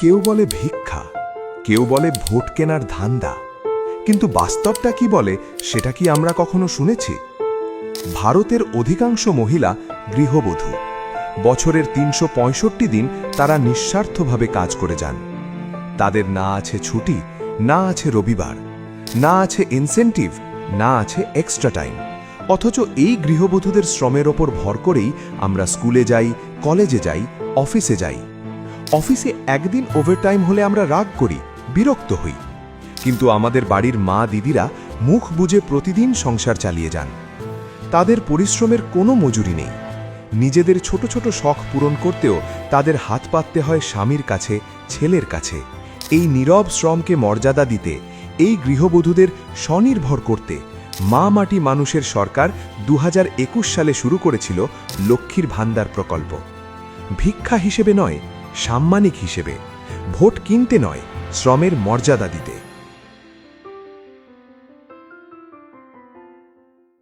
কেউ বলে ভিক্ষা, কেউ বলে ভোট কেনার ধান্দা, কিন্তু বাস্তবটা কি বলে সেটা কি আমরা কখনো শুনেছি? ভারতের অধিকাংশ মহিলা গৃহবধূ। বছরের ৩৬৫ দিন তারা নিঃস্বার্থভাবে কাজ করে যান। তাদের না আছে ছুটি, না আছে রবিবার, না আছে ইনসেন্টিভ, না আছে এক্সট্রা টাইম। অথচ এই গৃহবধূদের শ্রমের ওপর ভর করেই আমরা স্কুলে যাই, কলেজে যাই, অফিসে যাই। অফিসে একদিন ওভারটাইম হলে আমরা রাগ করি, বিরক্ত হই, কিন্তু আমাদের বাড়ির মা দিদিরা মুখ বুজে প্রতিদিন সংসার চালিয়ে যান। তাদের পরিশ্রমের কোনো মজুরি নেই। নিজেদের ছোট ছোট শখ পূরণ করতেও তাদের হাত পাততে হয় স্বামীর কাছে, ছেলের কাছে। এই নীরব শ্রমকে মর্যাদা দিতে, এই গৃহবধূদের স্বনির্ভর করতে মা মাটি মানুষের সরকার ২০২১ সালে শুরু করেছিল লক্ষ্মীর ভান্ডার প্রকল্প। ভিক্ষা হিসেবে নয়, সাম্মানিক হিসেবে। ভোট কিনতে নয়, শ্রমের মর্যাদা দিতে।